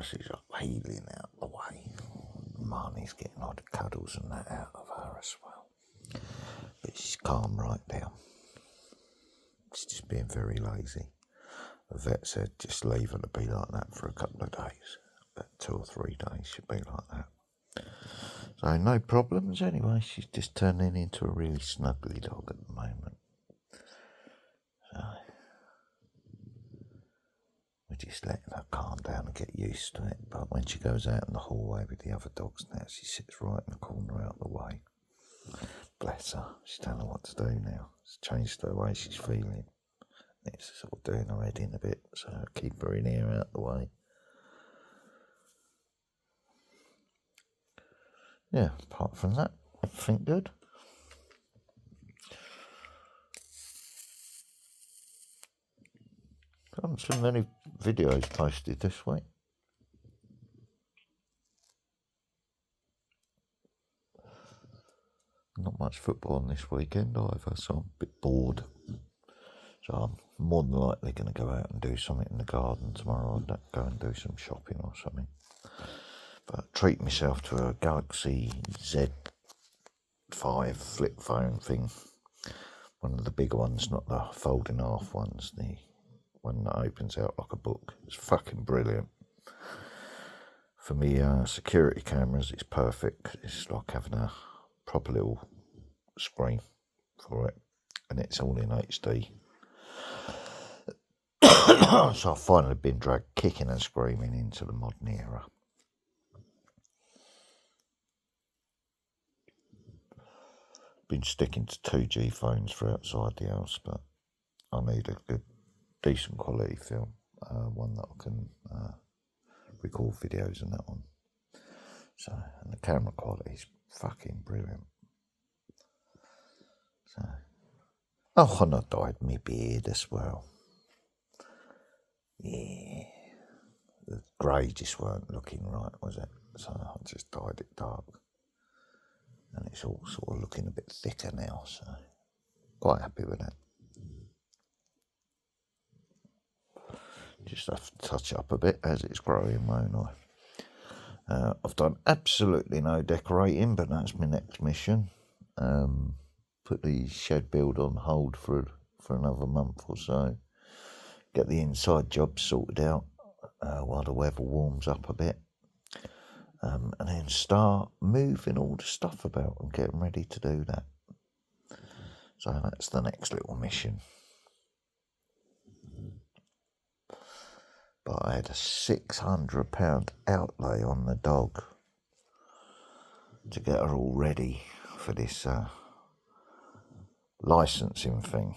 she's healing out the way. Marnie's getting all the cuddles and that out of her as well. But she's calm right down. She's just being very lazy. The vet said just leave her to be like that for a couple of days. About 2 or 3 days she'll be like that. So no problems anyway. She's just turning into a really snuggly dog at the moment. So we're just letting her calm down and get used to it. But when she goes out in the hallway with the other dogs now, she sits right in the corner out of the way. Bless her. She don't know what to do now. It's changed the way she's feeling. It's sort of doing her head in a bit, so keep her in here out the way. Yeah, apart from that, everything good. I haven't seen many videos posted this week. Not much football on this weekend either, so I'm a bit bored. So I'm more than likely going to go out and do something in the garden tomorrow. I'll go and do some shopping or something. But treat myself to a Galaxy Z5 flip phone thing. One of the bigger ones, not the folding half ones. The one that opens out like a book. It's fucking brilliant. For me, security cameras, it's perfect. It's like having a proper little screen for it. And it's all in HD. So I've finally been dragged kicking and screaming into the modern era. Been sticking to 2G phones for outside the house, but I need a good, decent quality film, one that I can record videos and that one. So, and the camera quality is fucking brilliant. So, oh, and I dyed my beard as well. Yeah, the grey just weren't looking right, was it? So I just dyed it dark. And it's all sort of looking a bit thicker now, so quite happy with that. Just have to touch up a bit as it's growing, won't I? I've done absolutely no decorating, but that's my next mission. Put the shed build on hold for another month or so. Get the inside job sorted out while the weather warms up a bit. And then start moving all the stuff about and getting ready to do that. So that's the next little mission. But I had a £600 outlay on the dog to get her all ready for this licensing thing.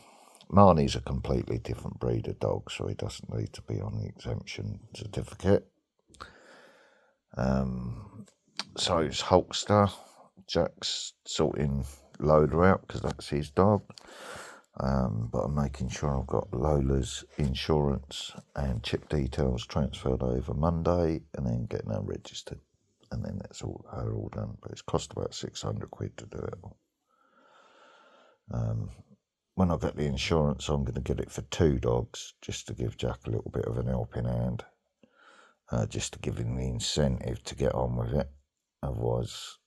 Marnie's a completely different breed of dog, so he doesn't need to be on the exemption certificate. So it's Hulkster. Jack's sorting Lola out because that's his dog. But I'm making sure I've got Lola's insurance and chip details transferred over Monday and then getting her registered. And then that's all done. But it's cost about £600 to do it all. When I get the insurance, I'm going to get it for 2 dogs just to give Jack a little bit of an helping hand. Just to give him the incentive to get on with it. Otherwise,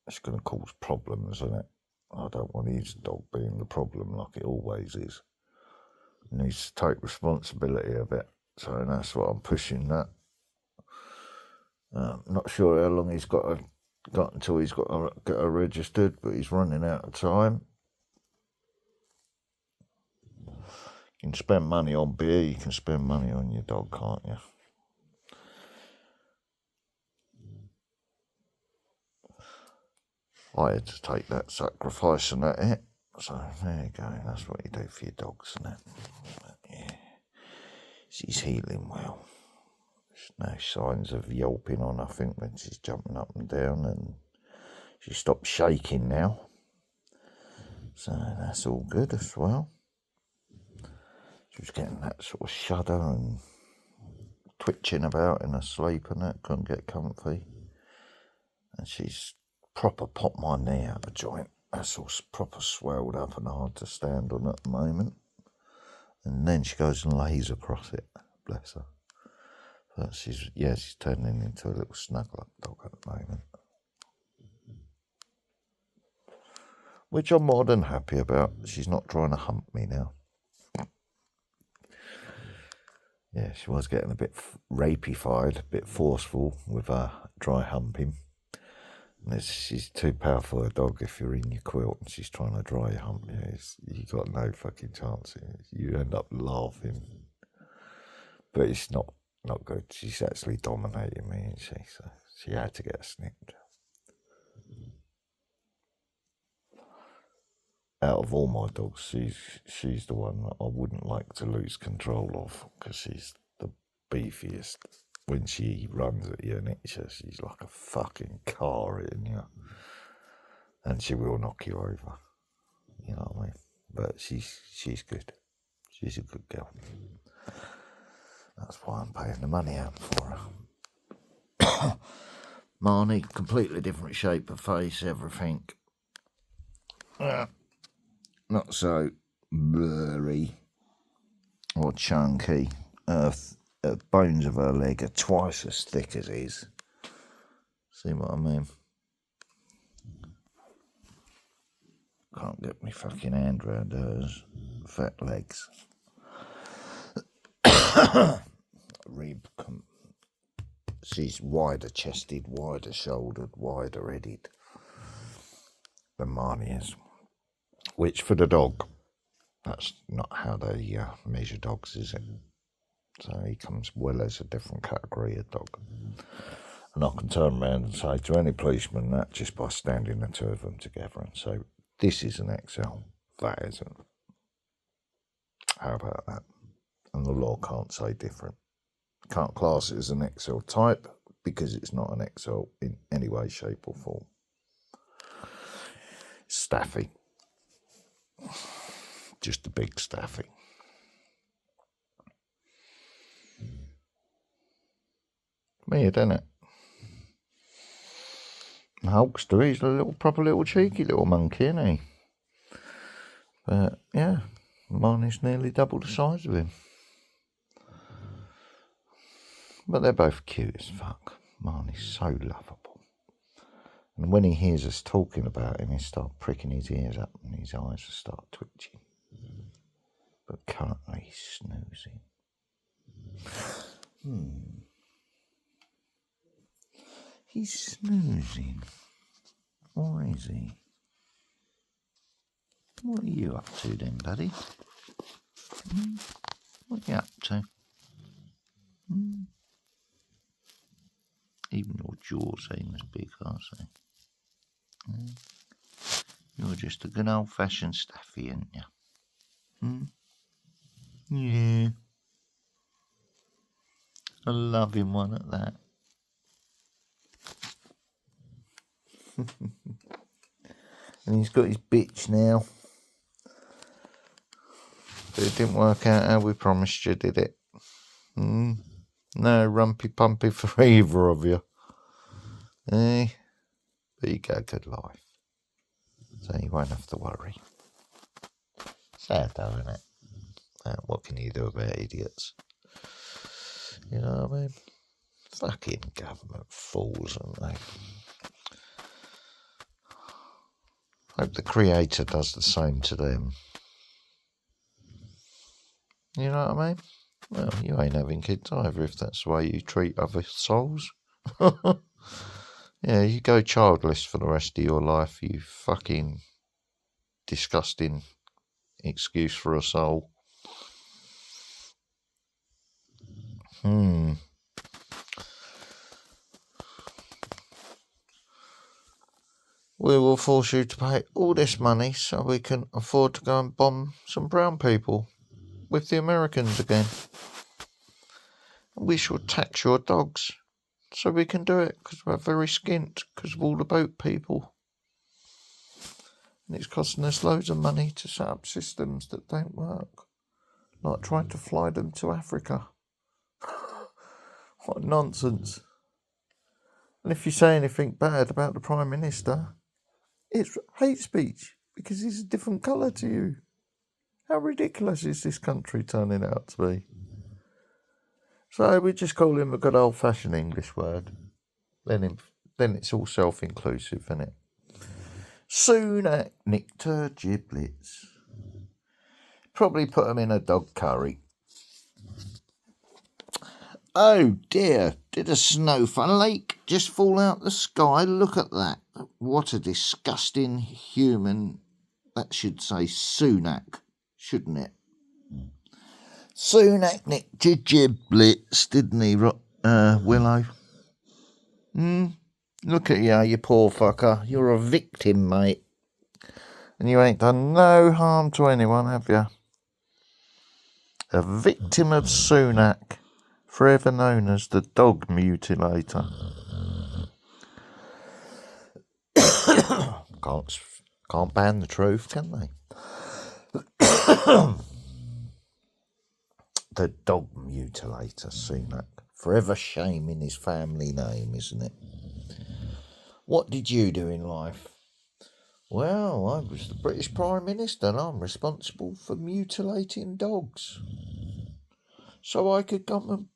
it's going to cause problems, isn't it? I don't want his dog being the problem like it always is. He needs to take responsibility of it. So that's what I'm pushing that. Not sure how long he's got until he's got to get her registered, but he's running out of time. You can spend money on beer, you can spend money on your dog, can't you? I had to take that sacrifice and that it. So there you go, that's what you do for your dogs and that. But yeah, she's healing well. There's no signs of yelping or nothing when she's jumping up and down, and she stopped shaking now. So that's all good as well. She was getting that sort of shudder and twitching about in her sleep and that, couldn't get comfy. And she's proper popped my knee out of joint. That's all proper swelled up and hard to stand on at the moment. And then she goes and lays across it, bless her. But she's turning into a little snuggle-up dog at the moment. Which I'm more than happy about. She's not trying to hump me now. Yeah, she was getting a bit rapey-fied, a bit forceful with her dry humping. And she's too powerful a dog if you're in your quilt and she's trying to dry hump you. You got no fucking chance. You end up laughing. But it's not good. She's actually dominating me, isn't she? So she had to get snipped. Out of all my dogs, she's the one that I wouldn't like to lose control of because she's the beefiest. When she runs at you and hits you, she's like a fucking car hitting you. And she will knock you over. You know what I mean? But she's good. She's a good girl. That's why I'm paying the money out for her. Marnie, completely different shape of face, everything. Not so blurry or chunky. The bones of her leg are twice as thick as his. See what I mean? Can't get my fucking hand round hers fat legs. She's wider chested, wider shouldered, wider headed than Marnie is. Which for the dog, that's not how they measure dogs, is it? So he comes well as a different category of dog. And I can turn around and say to any policeman that just by standing the two of them together and say, this is an XL, that isn't. How about that? And the law can't say different. Can't class it as an XL type because it's not an XL in any way, shape or form. Staffy. Just a big staffy. Weird, isn't it? Hulkster, he's a proper little cheeky little monkey, isn't he? But yeah, Marnie's nearly double the size of him. But they're both cute as fuck. Marnie's so lovable. And when he hears us talking about him, he starts pricking his ears up and his eyes will start twitching. But currently he's snoozing. He's snoozing. Or is he? What are you up to then, buddy? What are you up to? Even your jaws ain't as big, are they? You're just a good old-fashioned staffy, ain't you? Yeah. A loving one at that. And he's got his bitch now. But it didn't work out how we promised you, did it? No rumpy pumpy for either of you. Eh? But you get a good life. So you won't have to worry. Sad though, isn't it? What can you do about idiots? You know what I mean? Fucking government fools, aren't they? Hope the Creator does the same to them. You know what I mean? Well, you ain't having kids either if that's the way you treat other souls. Yeah, you go childless for the rest of your life, you fucking disgusting excuse for a soul. We will force you to pay all this money so we can afford to go and bomb some brown people with the Americans again. We shall tax your dogs so we can do it because we're very skint because of all the boat people. And it's costing us loads of money to set up systems that don't work. Like trying to fly them to Africa. What nonsense. And if you say anything bad about the Prime Minister, it's hate speech because he's a different colour to you. How ridiculous is this country turning out to be? So we just call him a good old-fashioned English word. Then it's all self-inclusive, isn't it? SUNAk nicked her giblets. Probably put them in a dog curry. Oh dear, did a snowflake just fall out the sky? Look at that. What a disgusting human. That should say SUNAk, shouldn't it? SUNAk nicked your giblets, didn't he, Willow? Look at you poor fucker. You're a victim, mate. And you ain't done no harm to anyone, have you? A victim of SUNAk, forever known as the dog mutilator. Can't ban the truth, can they? The dog mutilator, SUNAk. Forever shaming his family name, isn't it? What did you do in life? Well, I was the British Prime Minister and I'm responsible for mutilating dogs. So I could go and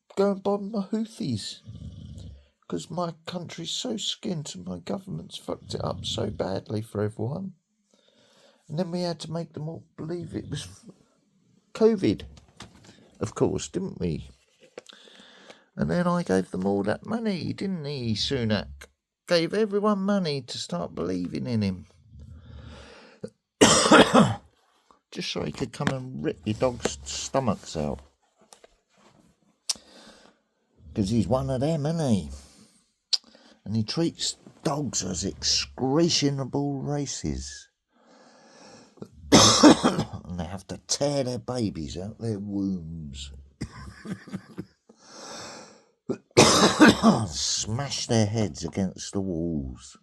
bomb the Houthis. Because my country's so skint and my government's fucked it up so badly for everyone. And then we had to make them all believe it was COVID. Of course, didn't we? And then I gave them all that money, didn't he, SUNAk? Gave everyone money to start believing in him. Just so he could come and rip your dog's stomachs out. Because he's one of them, isn't he? And he treats dogs as excretionable races. And they have to tear their babies out their wombs. Smash their heads against the walls.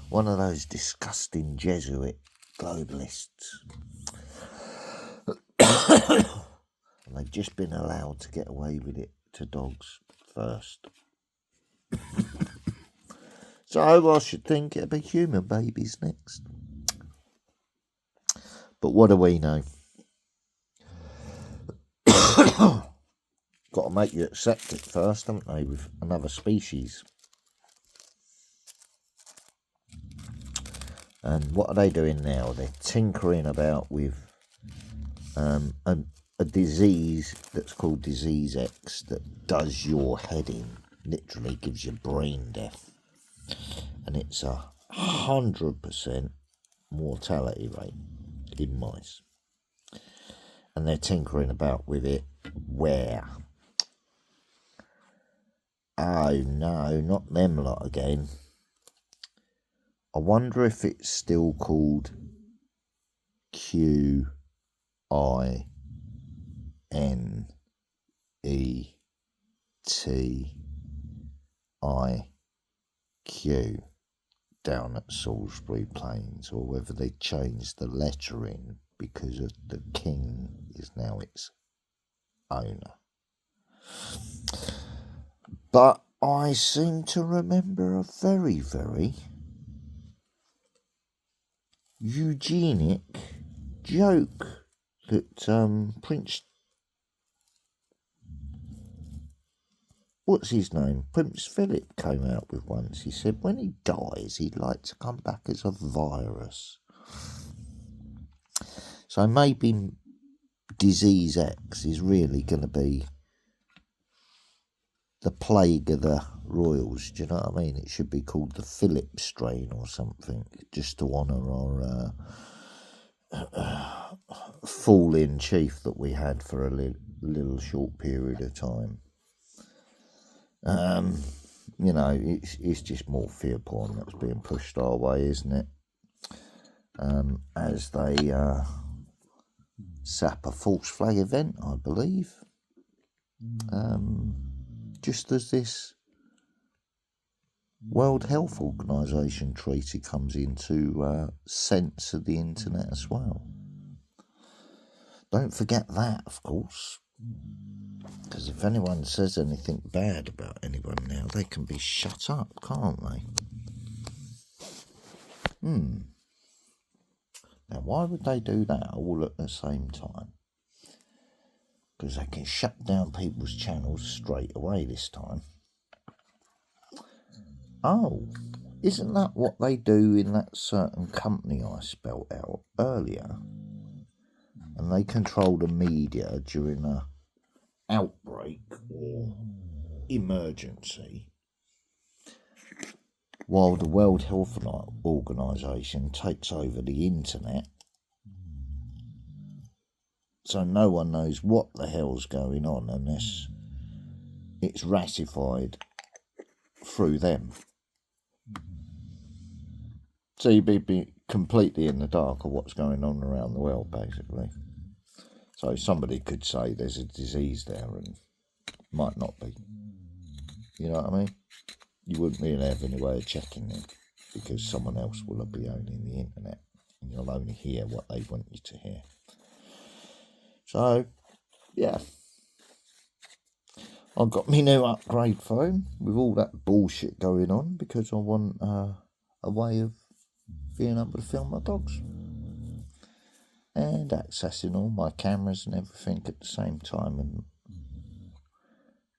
One of those disgusting Jesuit globalists. And they've just been allowed to get away with it to dogs first. So I should think it'll be human babies next. But what do we know? Got to make you accept it first, haven't they, with another species. And what are they doing now? They're tinkering about with a disease that's called Disease X that does your head in, literally gives you brain death. And it's 100% mortality rate in mice. And they're tinkering about with it where? Oh no, not them lot again. I wonder if it's still called QINEQ down at Salisbury Plains, or whether they changed the lettering because of the king is now its owner. But I seem to remember a very, very eugenic joke that Prince... What's his name? Prince Philip came out with once. He said when he dies, he'd like to come back as a virus. So maybe Disease X is really going to be the plague of the royals. Do you know what I mean? It should be called the Philip strain or something, just to honour our fall-in chief that we had for a little short period of time. You know, it's just more fear porn that's being pushed our way, isn't it? As they sap a false flag event, I believe. Just as this World Health Organization treaty comes into censor the internet as well. Don't forget that, of course. Because if anyone says anything bad about anyone now, they can be shut up, can't they? Now, why would they do that all at the same time? because they can shut down people's channels straight away this time. Oh, isn't that what they do in that certain company I spelt out earlier? And they control the media during a outbreak or emergency, while the World Health Organization takes over the internet, so no one knows what the hell's going on unless it's ratified through them. So you'd be completely in the dark of what's going on around the world, basically. So somebody could say there's a disease there and might not be. You know what I mean? You wouldn't really have any way of checking it because someone else will be owning the internet and you'll only hear what they want you to hear. So, yeah. I've got my new upgrade phone with all that bullshit going on because I want a way of being able to film my dogs and accessing all my cameras and everything at the same time,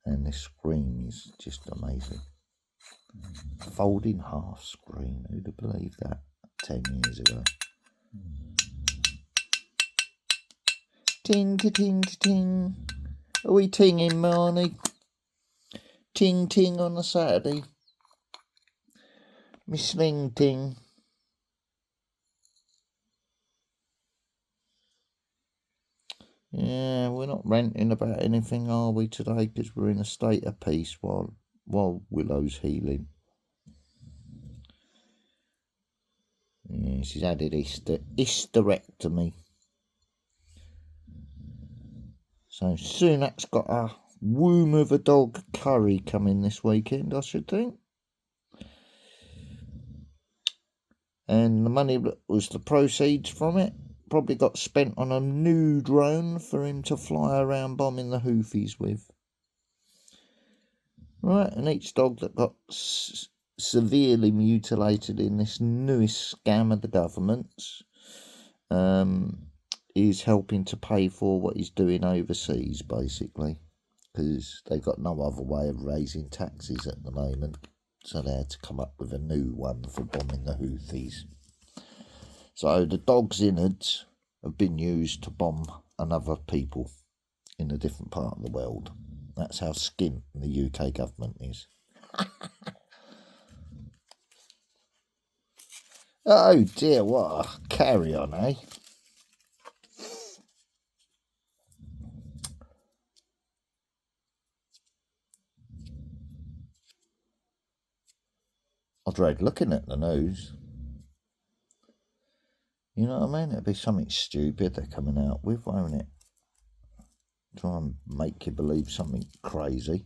and this screen is just amazing. Folding half screen, who'd have believed that 10 years ago? Ting ting ting. Are we tinging, Marnie? Ting ting on a Saturday. Me sling ting. Yeah, we're not ranting about anything, are we, today? Because we're in a state of peace while Willow's healing. Yeah, she's had an hysterectomy. So SUNAk's got a womb of a dog curry coming this weekend, I should think. And the money that was the proceeds from it probably got spent on a new drone for him to fly around bombing the Houthis with. Right, and each dog that got severely mutilated in this newest scam of the government's is helping to pay for what he's doing overseas, basically, because they've got no other way of raising taxes at the moment, so they had to come up with a new one for bombing the Houthis. So the dog's innards have been used to bomb another people in a different part of the world. That's how skint the UK government is. Oh dear, what a carry on, eh? I dread looking at the news. You know what I mean? It'd be something stupid they're coming out with, won't it? Try and make you believe something crazy.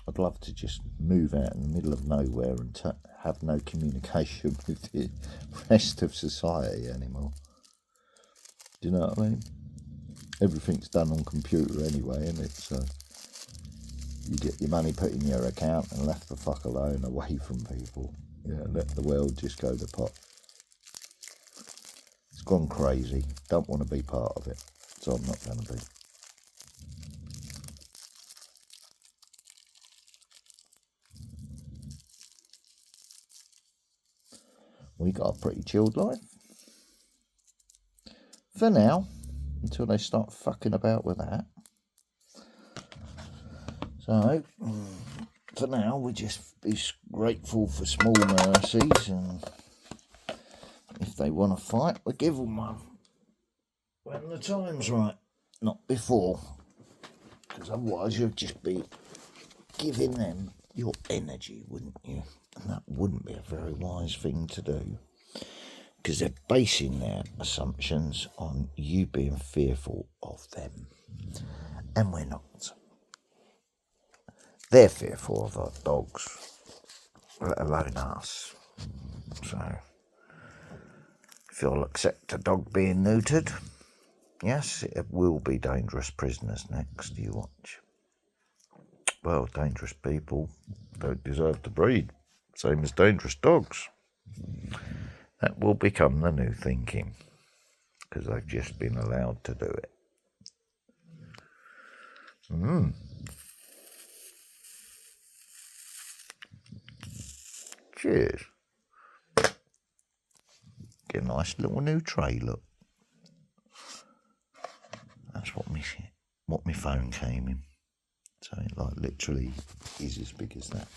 I'd love to just move out in the middle of nowhere and have no communication with the rest of society anymore. Do you know what I mean? Everything's done on computer anyway, isn't it? So you get your money put in your account and left the fuck alone, away from people. Yeah, let the world just go to pot. It's gone crazy. Don't want to be part of it, so I'm not going to be. We got a pretty chilled life. For now, until they start fucking about with that. So, for now, we just be grateful for small mercies, and if they want to fight, we give them one. When the time's right, not before. Because otherwise you'd just be giving them your energy, wouldn't you? And that wouldn't be a very wise thing to do. Because they're basing their assumptions on you being fearful of them. And we're not. They're fearful of our dogs, let alone us. So, if you'll accept a dog being neutered, yes, it will be dangerous prisoners next, you watch. Well, dangerous people don't deserve to breed, same as dangerous dogs. That will become the new thinking, because they've just been allowed to do it. Cheers. Get a nice little new tray, look. That's what my phone came in. So it like literally is as big as that.